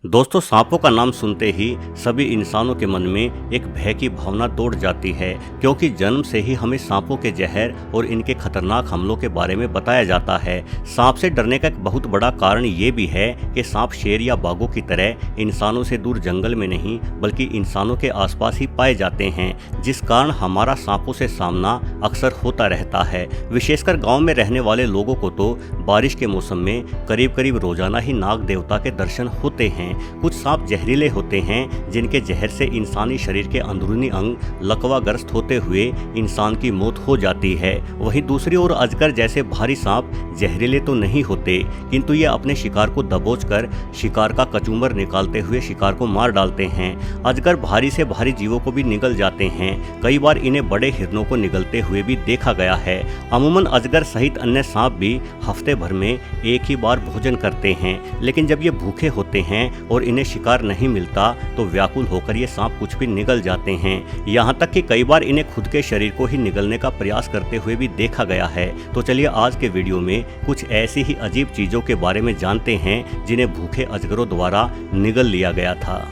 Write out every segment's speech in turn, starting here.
दोस्तों, सांपों का नाम सुनते ही सभी इंसानों के मन में एक भय की भावना दौड़ जाती है, क्योंकि जन्म से ही हमें सांपों के जहर और इनके खतरनाक हमलों के बारे में बताया जाता है। सांप से डरने का एक बहुत बड़ा कारण ये भी है कि सांप शेर या बाघों की तरह इंसानों से दूर जंगल में नहीं बल्कि इंसानों के आसपास ही पाए जाते हैं, जिस कारण हमारा सांपों से सामना अक्सर होता रहता है। विशेषकर गाँव में रहने वाले लोगों को तो बारिश के मौसम में करीब करीब रोजाना ही नाग देवता के दर्शन होते हैं। कुछ सांप जहरीले होते हैं, जिनके जहर से इंसानी शरीर के अंदरूनी अंग लकवाग्रस्त होते हुए इंसान की मौत हो जाती है। वहीं दूसरी ओर अजगर जैसे भारी सांप जहरीले तो नहीं होते, किंतु ये अपने शिकार को दबोचकर शिकार का कचूमर निकालते हुए शिकार को मार डालते हैं। अजगर भारी से भारी जीवों को भी निगल जाते हैं। कई बार इन्हें बड़े हिरणों को निगलते हुए भी देखा गया है। अमूमन अजगर सहित अन्य सांप भी हफ्ते भर में एक ही बार भोजन करते हैं, लेकिन जब ये भूखे होते हैं और इन्हें शिकार नहीं मिलता तो व्याकुल होकर ये सांप कुछ भी निगल जाते हैं। यहाँ तक कि कई बार इन्हें खुद के शरीर को ही निगलने का प्रयास करते हुए भी देखा गया है। तो चलिए आज के वीडियो में कुछ ऐसी ही अजीब चीजों के बारे में जानते हैं जिन्हें भूखे अजगरों द्वारा निगल लिया गया था।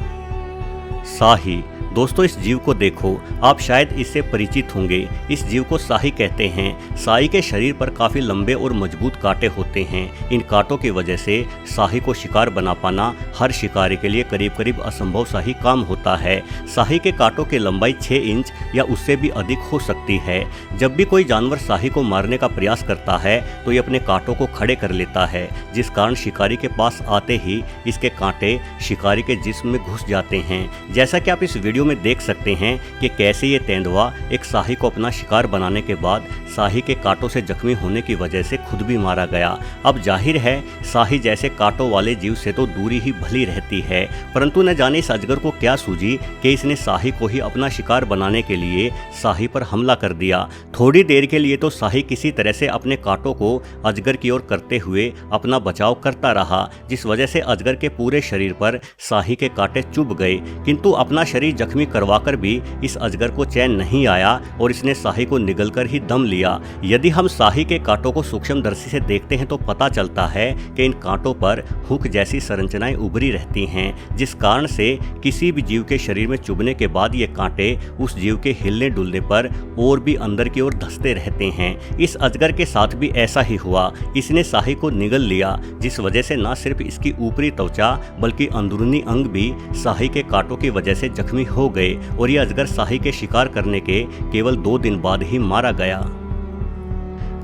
साही। दोस्तों, इस जीव को देखो, आप शायद इससे परिचित होंगे। इस जीव को साही कहते हैं। साही के शरीर पर काफी लंबे और मजबूत कांटे होते हैं। इन कांटों की वजह से साही को शिकार बना पाना हर शिकारी के लिए करीब करीब असंभव सा ही काम होता है। साही के कांटों की लंबाई 6 इंच या उससे भी अधिक हो सकती है। जब भी कोई जानवर साही को मारने का प्रयास करता है तो ये अपने कांटों को खड़े कर लेता है, जिस कारण शिकारी के पास आते ही इसके कांटे शिकारी के जिस्म में घुस जाते हैं। जैसा कि आप इस वीडियो में देख सकते हैं कि कैसे ये तेंदुआ एक साही को अपना शिकार बनाने के बाद साही के कांटों से जख्मी होने की वजह से खुद भी मारा गया। अब जाहिर है साही जैसे कांटों वाले जीव से तो दूरी ही भली रहती है, परंतु न जाने इस अजगर को क्या सूझी कि इसने साही को ही अपना शिकार बनाने के लिए साही पर हमला कर दिया। थोड़ी देर के लिए तो साही किसी तरह से अपने कांटों को अजगर की ओर करते हुए अपना बचाव करता रहा, जिस वजह से अजगर के पूरे शरीर पर साही के कांटे चुभ गए। किंतु अपना शरीर जख्मी करवाकर भी इस अजगर को चैन नहीं आया और इसने साही को निगलकर ही दम लिया। यदि हम साही के कांटों को सूक्ष्मदर्शी से देखते हैं तो पता चलता है कि इन कांटों पर हुक जैसी संरचनाएं उभरी रहती हैं, जिस कारण से किसी भी जीव के शरीर में चुभने के बाद ये कांटे उस जीव के हिलने डुलने पर और भी अंदर की ओर धंसते रहते हैं। इस अजगर के साथ भी ऐसा ही हुआ। इसने साही को निगल लिया, जिस वजह से न सिर्फ इसकी ऊपरी त्वचा बल्कि अंदरूनी अंग भी साही के कांटों की वजह से जख्मी हो गए और यह अजगर साही के शिकार करने के केवल 2 दिन बाद ही मारा गया।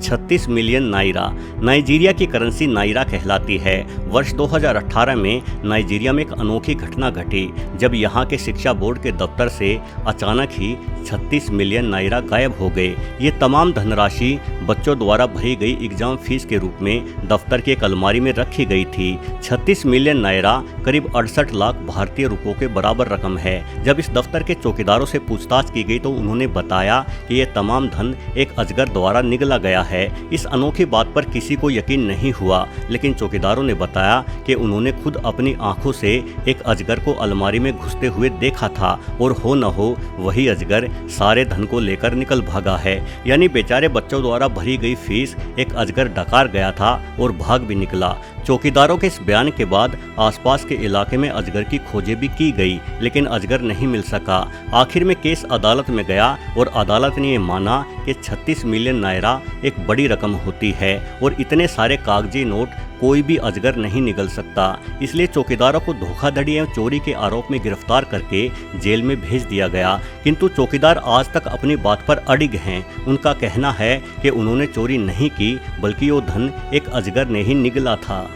36 मिलियन नायरा। नाइजीरिया की करेंसी नायरा कहलाती है। वर्ष 2018 में नाइजीरिया में एक अनोखी घटना घटी, जब यहाँ के शिक्षा बोर्ड के दफ्तर से अचानक ही 36 मिलियन नायरा गायब हो गए। ये तमाम धनराशि बच्चों द्वारा भरी गई एग्जाम फीस के रूप में दफ्तर की एक अलमारी में रखी गई थी। 36 मिलियन नायरा करीब 68 लाख भारतीय रुपयों के बराबर रकम है। जब इस दफ्तर के चौकीदारों से पूछताछ की गई तो उन्होंने बताया कि यह तमाम धन एक अजगर द्वारा निगला गया है। इस अनोखी बात पर किसी को यकीन नहीं हुआ, लेकिन चौकीदारों ने बताया कि उन्होंने खुद अपनी आंखों से एक अजगर को अलमारी में घुसते हुए देखा था और हो न हो वही अजगर सारे धन को लेकर निकल भागा है। यानी बेचारे बच्चों द्वारा भरी गई फीस एक अजगर डकार गया था और भाग भी निकला। चौकीदारों के इस बयान के बाद आसपास के इलाके में अजगर की खोजें भी की गई, लेकिन अजगर नहीं मिल सका। आखिर में केस अदालत में गया और अदालत ने यह माना कि 36 मिलियन नायरा एक बड़ी रकम होती है और इतने सारे कागजी नोट कोई भी अजगर नहीं निगल सकता। इसलिए चौकीदारों को धोखाधड़ी एवं चोरी के आरोप में गिरफ्तार करके जेल में भेज दिया गया। किंतु चौकीदार आज तक अपनी बात पर अडिग हैं। उनका कहना है कि उन्होंने चोरी नहीं की, बल्कि वो धन एक अजगर ने ही निगला था।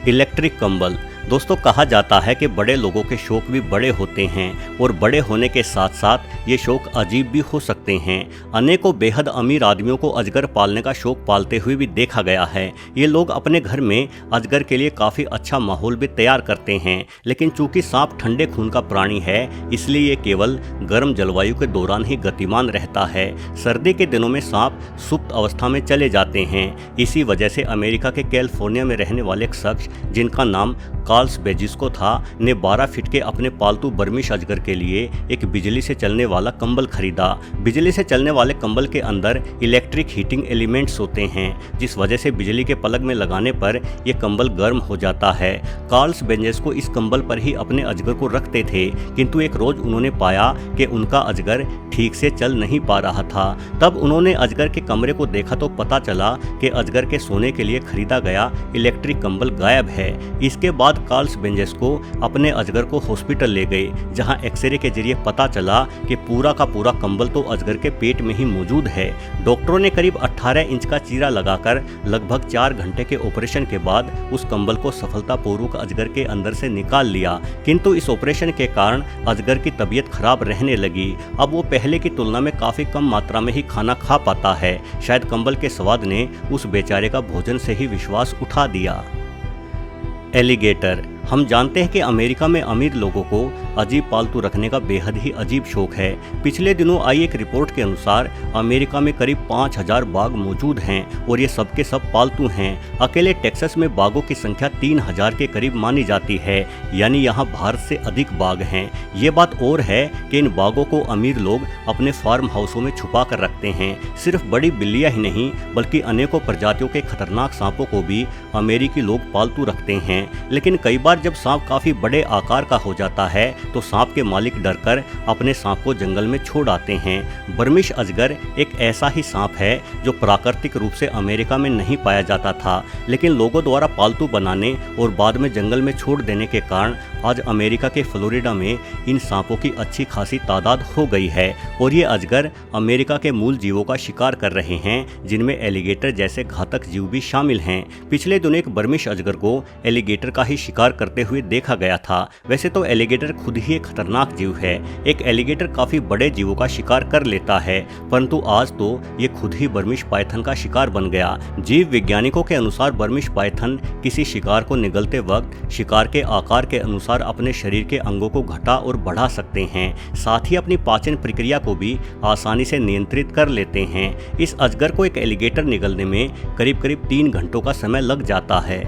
इलेक्ट्रिक कंबल। दोस्तों, कहा जाता है कि बड़े लोगों के शौक भी बड़े होते हैं और बड़े होने के साथ साथ ये शौक अजीब भी हो सकते हैं। अनेकों बेहद अमीर आदमियों को अजगर पालने का शौक पालते हुए भी देखा गया है। ये लोग अपने घर में अजगर के लिए काफ़ी अच्छा माहौल भी तैयार करते हैं, लेकिन चूंकि सांप ठंडे खून का प्राणी है, इसलिए ये केवल गर्म जलवायु के दौरान ही गतिमान रहता है। सर्दी के दिनों में सांप सुप्त अवस्था में चले जाते हैं। इसी वजह से अमेरिका के कैलिफोर्निया में रहने वाले एक शख्स, जिनका नाम कार्ल्स बेजिस्को था ने 12 फीट के अपने पालतू बर्मिश अजगर के लिए एक बिजली से चलने वाला कंबल खरीदा। बिजली से चलने वाले कंबल के अंदर इलेक्ट्रिक हीटिंग एलिमेंट्स होते हैं, जिस वजह से बिजली के प्लग में लगाने पर यह कंबल गर्म हो जाता है। कार्ल्स बेजिस्को इस कंबल पर ही अपने अजगर को रखते थे, किंतु एक रोज उन्होंने पाया कि उनका अजगर ठीक से चल नहीं पा रहा था। तब उन्होंने अजगर के कमरे को देखा तो पता चला कि अजगर के सोने के लिए खरीदा गया इलेक्ट्रिक कंबल गायब है। इसके बाद कार्ल्स बेजिस्को अपने अजगर को हॉस्पिटल ले गए, जहां एक्सरे के जरिए पता चला कि पूरा का पूरा कंबल तो अजगर के पेट में ही मौजूद है। डॉक्टरों ने करीब 18 इंच का चीरा लगाकर लगभग 4 घंटे के ऑपरेशन के बाद उस कंबल को सफलतापूर्वक अजगर के अंदर से निकाल लिया, किंतु इस ऑपरेशन के कारण अजगर की तबीयत खराब रहने लगी। अब वो पहले की तुलना में काफी कम मात्रा में ही खाना खा पाता है। शायद कंबल के स्वाद ने उस बेचारे का भोजन से ही विश्वास उठा दिया। एलिगेटर। हम जानते हैं कि अमेरिका में अमीर लोगों को अजीब पालतू रखने का बेहद ही अजीब शौक है। पिछले दिनों आई एक रिपोर्ट के अनुसार अमेरिका में करीब 5000 बाघ मौजूद हैं और ये सब के सब पालतू हैं। अकेले टेक्सास में बाघों की संख्या 3000 के करीब मानी जाती है, यानी यहाँ भारत से अधिक बाघ हैं। ये बात और है कि इन बाघों को अमीर लोग अपने फार्म हाउसों में छुपा कर रखते हैं। सिर्फ बड़ी बिल्लियाँ ही नहीं बल्कि अनेकों प्रजातियों के खतरनाक सांपों को भी अमेरिकी लोग पालतू रखते हैं। लेकिन कई बार जब सांप काफी बड़े आकार का हो जाता है तो सांप के मालिक डरकर अपने सांप को जंगल में छोड़ आते हैं। बर्मिश अजगर एक ऐसा ही सांप है जो प्राकृतिक रूप से अमेरिका में नहीं पाया जाता था, लेकिन लोगों द्वारा पालतू बनाने और बाद में जंगल में छोड़ देने के कारण आज अमेरिका के फ्लोरिडा में इन सांपों की अच्छी खासी तादाद हो गई है और ये अजगर अमेरिका के मूल जीवों का शिकार कर रहे हैं, जिनमें एलिगेटर जैसे घातक जीव भी शामिल हैं। पिछले दिनों एक बर्मिश अजगर को एलिगेटर का ही शिकार करते हुए देखा गया था। वैसे तो एलिगेटर खुद ही एक खतरनाक जीव है। एक एलिगेटर काफी बड़े जीवों का शिकार कर लेता है, परंतु आज तो ये खुद ही बर्मिश पाइथन का शिकार बन गया। जीव वैज्ञानिकों के अनुसार बर्मिश पाइथन किसी शिकार को निगलते वक्त शिकार के आकार के अनुसार अपने शरीर के अंगों को घटा और बढ़ा सकते हैं। साथ ही अपनी पाचन प्रक्रिया को भी आसानी से नियंत्रित कर लेते हैं। इस अजगर को एक एलिगेटर निगलने में करीब 3 घंटों का समय लग जाता है।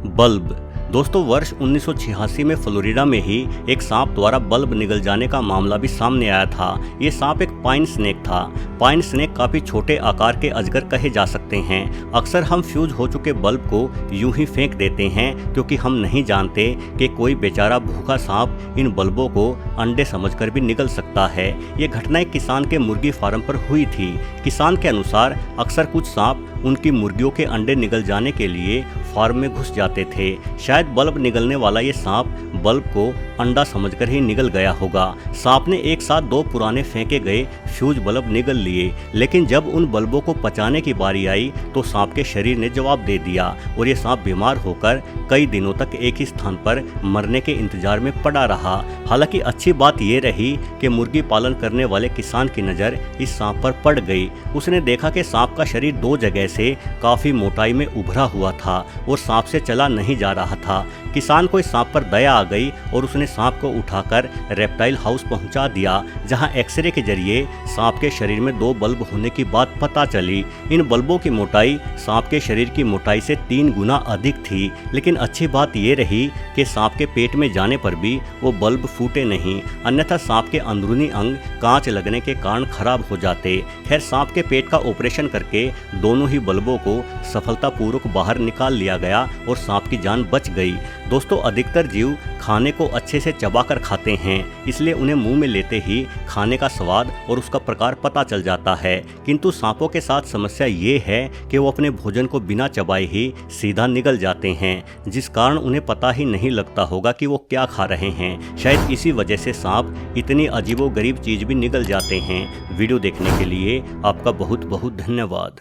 बल्ब। दोस्तों, वर्ष 1986 में फ्लोरिडा में ही एक सांप द्वारा बल्ब निगल जाने का मामला भी सामने आया था। ये सांप एक पाइन स्नेक था। पाइन स्नेक काफी छोटे आकार के अजगर कहे जा सकते हैं। अक्सर हम फ्यूज हो चुके बल्ब को यूं ही फेंक देते हैं क्योंकि हम नहीं जानते कि कोई बेचारा भूखा सांप इन बल्बों को अंडे समझकर भी निगल सकता है। ये घटना एक किसान के मुर्गी फार्म पर हुई थी। किसान के अनुसार अक्सर कुछ सांप उनकी मुर्गियों के अंडे निगल जाने के लिए फार्म में घुस जाते थे। शायद बल्ब निगलने वाला ये सांप बल्ब को अंडा समझकर ही निगल गया होगा। सांप ने एक साथ 2 पुराने फेंके गए फ्यूज बल्ब निगल लिए, लेकिन जब उन बल्बों को पचाने की बारी आई तो सांप के शरीर ने जवाब दे दिया और ये सांप बीमार होकर कई दिनों तक एक ही स्थान पर मरने के इंतजार में पड़ा रहा। हालांकि अच्छी बात ये रही कि मुर्गी पालन करने वाले किसान की नज़र इस सांप पर पड़ गई। उसने देखा कि सांप का शरीर 2 जगह से काफी मोटाई में उभरा हुआ था और सांप से चला नहीं जा रहा था। किसान को इस सांप पर दया आ गई और उसने सांप को उठाकर रेप्टाइल हाउस पहुंचा दिया, जहां एक्सरे के जरिए सांप के शरीर में 2 बल्ब होने की बात पता चली। इन बल्बों की मोटाई सांप के शरीर की मोटाई से 3 गुना अधिक थी। लेकिन अच्छी बात यह रही कि सांप के पेट में जाने पर भी वो बल्ब फूटे नहीं, अन्यथा सांप के अंदरूनी अंग कांच लगने के कारण खराब हो जाते। खैर, सांप के पेट का ऑपरेशन करके दोनों ही बल्बों को सफलतापूर्वक बाहर निकाल लिया गया और सांप की जान बच गई। दोस्तों, अधिकतर जीव खाने को अच्छे से चबाकर खाते हैं, इसलिए उन्हें मुंह में लेते ही खाने का स्वाद और उसका प्रकार पता चल जाता है। किंतु सांपों के साथ समस्या ये है कि वो अपने भोजन को बिना चबाए ही सीधा निगल जाते हैं, जिस कारण उन्हें पता ही नहीं लगता होगा कि वो क्या खा रहे हैं। शायद इसी वजह से सांप इतनी अजीबोगरीब चीज भी निगल जाते हैं। वीडियो देखने के लिए आपका बहुत बहुत धन्यवाद।